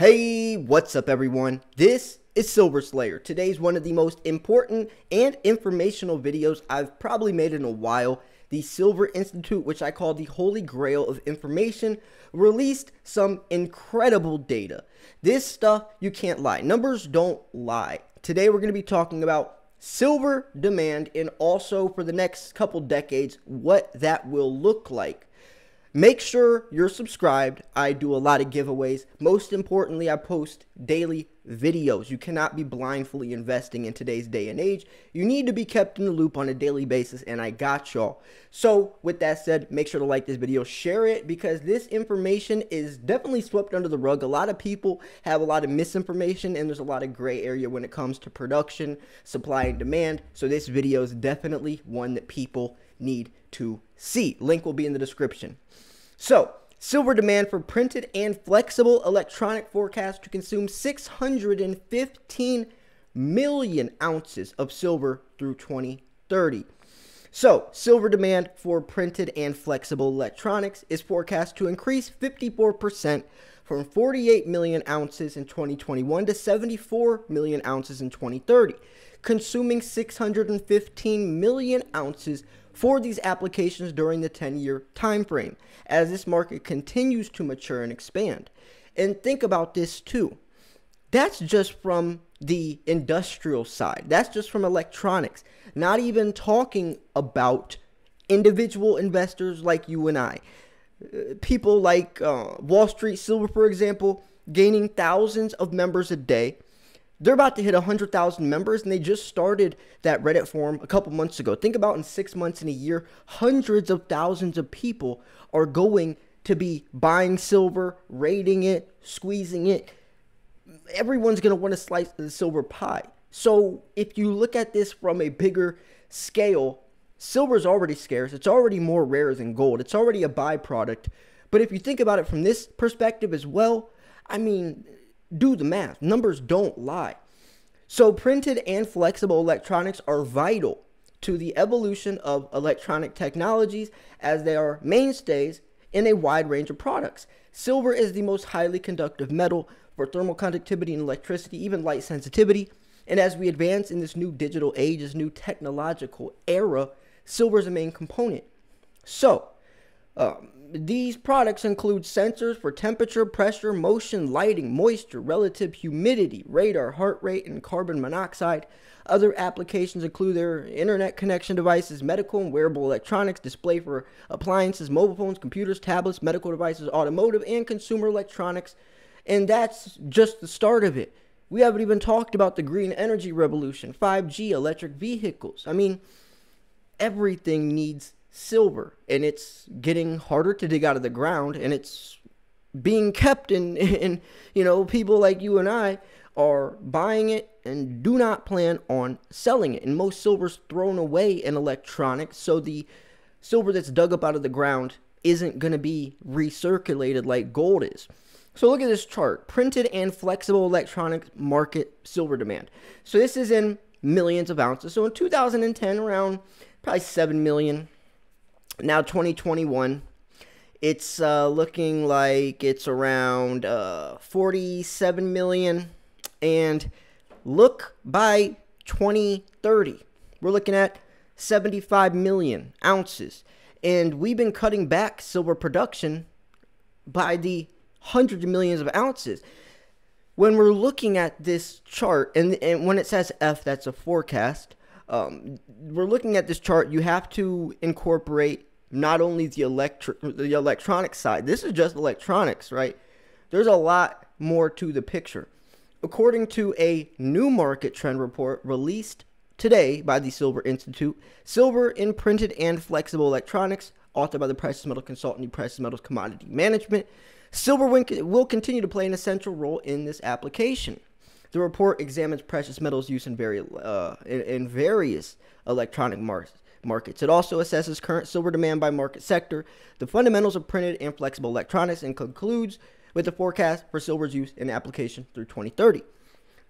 Hey, what's up everyone? This is Silver Slayer. Today's one of the most important and informational videos I've probably made in a while. The Silver Institute, which I call the Holy Grail of information, released some incredible data. This stuff, you can't lie. Numbers don't lie. Today we're going to be talking about silver demand and also for the next couple decades, what that will look like. Make sure you're subscribed. I do a lot of giveaways. Most importantly, I post daily videos. You cannot be blindly investing in today's day and age. You need to be kept in the loop on a daily basis, and I got y'all. So with that said, make sure to like this video, share it, because this information is definitely swept under the rug. A lot of people have a lot of misinformation, and there's a lot of gray area when it comes to production, supply, and demand. So this video is definitely one that people need to see. Link will be in the description. So, silver demand for printed and flexible electronic forecast to consume 615 million ounces of silver through 2030. So, silver demand for printed and flexible electronics is forecast to increase 54% from 48 million ounces in 2021 to 74 million ounces in 2030, consuming 615 million ounces for these applications during the 10-year time frame as this market continues to mature and expand. And think about this too. That's just from the industrial side. That's just from electronics. Not even talking about individual investors like you and I. People like Wall Street Silver, for example, gaining thousands of members a day. They're about to hit 100,000 members, and they just started that Reddit forum a couple months ago. Think about in 6 months in a year, hundreds of thousands of people are going to be buying silver, rating it, squeezing it. Everyone's going to want to slice the silver pie. So if you look at this from a bigger scale, silver is already scarce. It's already more rare than gold. It's already a byproduct. But if you think about it from this perspective as well, I mean, do the math. Numbers don't lie. So printed and flexible electronics are vital to the evolution of electronic technologies as they are mainstays in a wide range of products. Silver is the most highly conductive metal for thermal conductivity and electricity, even light sensitivity. And as we advance in this new digital age, this new technological era, silver is a main component. So, these products include sensors for temperature, pressure, motion, lighting, moisture, relative humidity, radar, heart rate, and carbon monoxide. Other applications include their internet connection devices, medical and wearable electronics, display for appliances, mobile phones, computers, tablets, medical devices, automotive, and consumer electronics. And that's just the start of it. We haven't even talked about the green energy revolution, 5G, electric vehicles. I mean, everything needs silver, and it's getting harder to dig out of the ground, and it's being kept in you know, people like you and I are buying it and do not plan on selling it. And most silver's thrown away in electronics, so the silver that's dug up out of the ground isn't going to be recirculated like gold is. So look at this chart, printed and flexible electronics market silver demand. So this is in millions of ounces. So in 2010, around probably 7 million. Now 2021, it's looking like it's around 47 million. And look, by 2030, we're looking at 75 million ounces. And we've been cutting back silver production by the hundreds of millions of ounces. When we're looking at this chart, and when it says F, that's a forecast, we're looking at this chart, you have to incorporate not only the electronic side. This is just electronics, right? There's a lot more to the picture. According to a new market trend report released today by the Silver Institute, silver in printed and flexible electronics, authored by the precious metal consultant, Precious Metals Commodity Management, silver will continue to play an essential role in this application. The report examines precious metals use in various electronic markets. It also assesses current silver demand by market sector, the fundamentals of printed and flexible electronics, and concludes with the forecast for silver's use in application through 2030.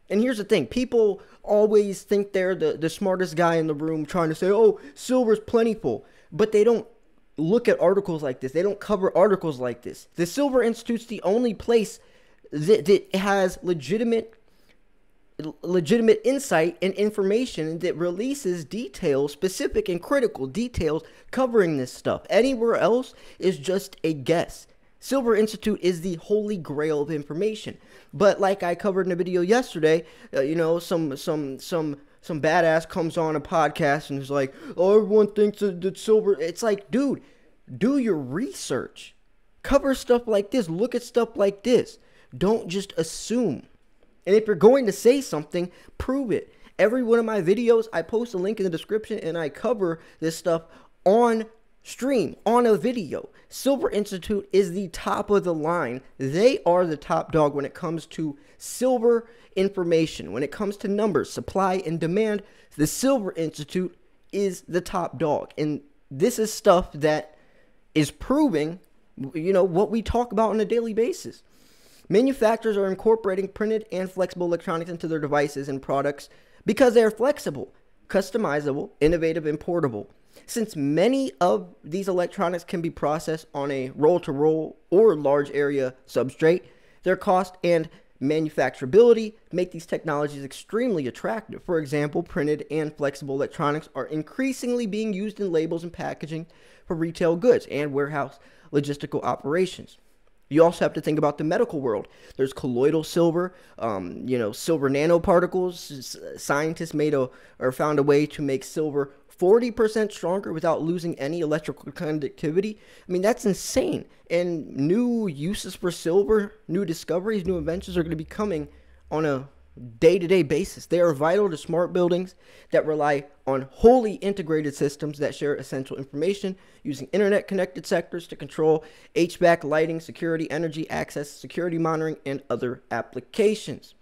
And here's the thing. People always think they're the smartest guy in the room trying to say, oh, silver's plentiful. But they don't look at articles like this. They don't cover articles like this. The Silver Institute's the only place that has legitimate insight and information that releases details, specific and critical details covering this stuff. Anywhere else is just a guess. Silver Institute is the holy grail of information. But like I covered in a video yesterday, some badass comes on a podcast and is like, oh, everyone thinks that silver. It's like, dude, do your research. Cover stuff like this. Look at stuff like this. Don't just assume. And if you're going to say something, prove it. Every one of my videos, I post a link in the description and I cover this stuff on stream, on a video. Silver Institute is the top of the line. They are the top dog when it comes to silver information. When it comes to numbers, supply and demand, the Silver Institute is the top dog. And this is stuff that is proving, what we talk about on a daily basis. Manufacturers are incorporating printed and flexible electronics into their devices and products because they are flexible, customizable, innovative, and portable. Since many of these electronics can be processed on a roll-to-roll or large area substrate, their cost and manufacturability make these technologies extremely attractive. For example, printed and flexible electronics are increasingly being used in labels and packaging for retail goods and warehouse logistical operations. You also have to think about the medical world. There's colloidal silver, silver nanoparticles. Scientists found a way to make silver 40% stronger without losing any electrical conductivity. I mean, that's insane. And new uses for silver, new discoveries, new inventions are going to be coming on a day-to-day basis. They are vital to smart buildings that rely on wholly integrated systems that share essential information using internet-connected sectors to control HVAC, lighting, security, energy, access, security monitoring, and other applications.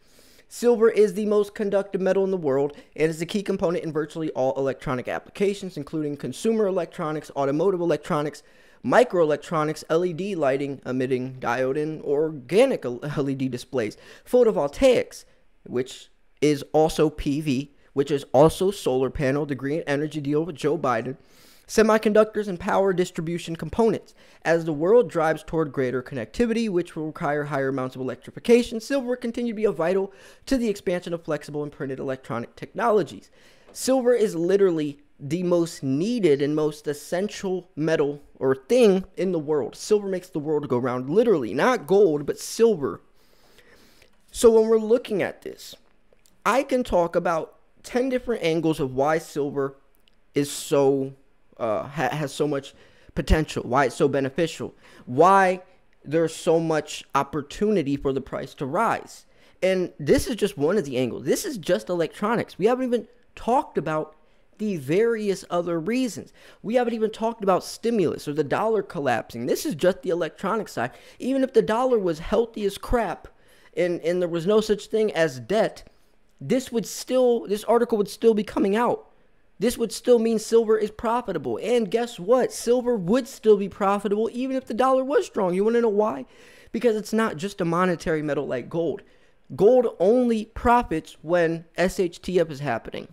Silver is the most conductive metal in the world and is a key component in virtually all electronic applications, including consumer electronics, automotive electronics, microelectronics, LED lighting, emitting diode, and organic LED displays, photovoltaics, which is also PV, which is also solar panel, the green energy deal with Joe Biden, semiconductors, and power distribution components. As the world drives toward greater connectivity, which will require higher amounts of electrification, silver will continue to be vital to the expansion of flexible and printed electronic technologies. Silver is literally the most needed and most essential metal or thing in the world. Silver makes the world go round, literally, not gold, but silver. So when we're looking at this, I can talk about 10 different angles of why silver is so has so much potential, why it's so beneficial, why there's so much opportunity for the price to rise. And this is just one of the angles. This is just electronics. We haven't even talked about the various other reasons. We haven't even talked about stimulus or the dollar collapsing. This is just the electronic side. Even if the dollar was healthy as crap and there was no such thing as debt, this article would still be coming out. This would still mean silver is profitable. And guess what? Silver would still be profitable even if the dollar was strong. You want to know why? Because it's not just a monetary metal like gold. Gold only profits when SHTF is happening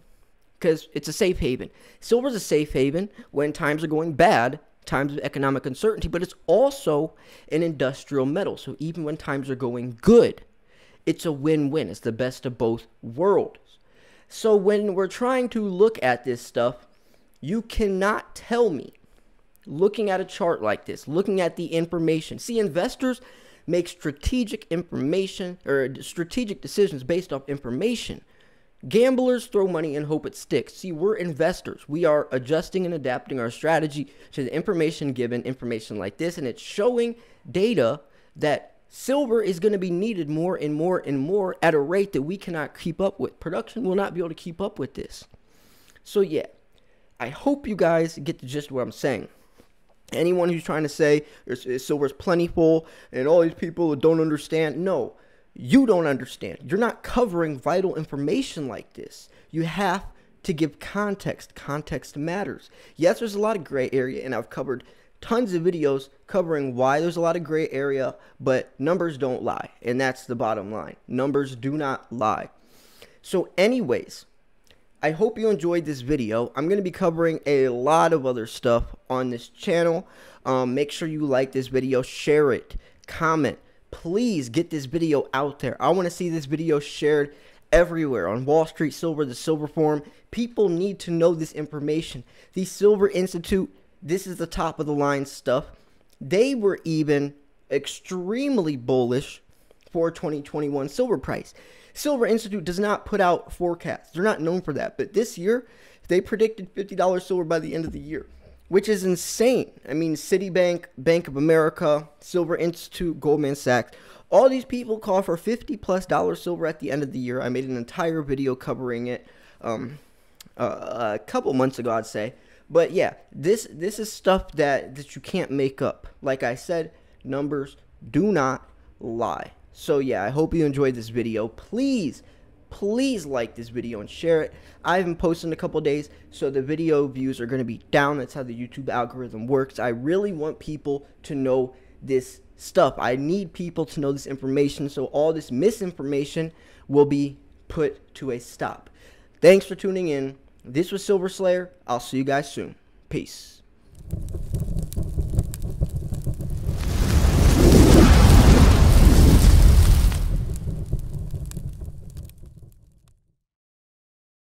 because it's a safe haven. Silver is a safe haven when times are going bad, times of economic uncertainty, but it's also an industrial metal. So even when times are going good, it's a win-win. It's the best of both worlds. So when we're trying to look at this stuff, you cannot tell me, looking at a chart like this, looking at the information. See, investors make strategic decisions based off information. Gamblers throw money and hope it sticks. See, we're investors. We are adjusting and adapting our strategy to the information given, information like this, and it's showing data that silver is going to be needed more and more and more at a rate that we cannot keep up with. Production will not be able to keep up with this. So yeah, I hope you guys get the gist of what I'm saying. Anyone who's trying to say silver's plentiful and all these people that don't understand, no, you don't understand. You're not covering vital information like this. You have to give context. Context matters. Yes, there's a lot of gray area, and I've covered tons of videos covering why there's a lot of gray area, but numbers don't lie, and that's the bottom line. Numbers do not lie. So anyways, I hope you enjoyed this video. I'm going to be covering a lot of other stuff on this channel. Make sure you like this video, share it, comment, please get this video out there. I want to see this video shared everywhere on Wall Street Silver, the Silver Forum. People need to know this information. The Silver Institute, this is the top of the line stuff. They were even extremely bullish for 2021 silver price. Silver Institute does not put out forecasts. They're not known for that. But this year, they predicted $50 silver by the end of the year, which is insane. I mean, Citibank, Bank of America, Silver Institute, Goldman Sachs, all these people call for $50+ silver at the end of the year. I made an entire video covering it a couple months ago, I'd say. But yeah, this is stuff that you can't make up. Like I said, numbers do not lie. So yeah, I hope you enjoyed this video. Please like this video and share it. I haven't posted in a couple days, so the video views are going to be down. That's how the YouTube algorithm works. I really want people to know this stuff. I need people to know this information, so all this misinformation will be put to a stop. Thanks for tuning in. This was Silver Slayer. I'll see you guys soon. Peace.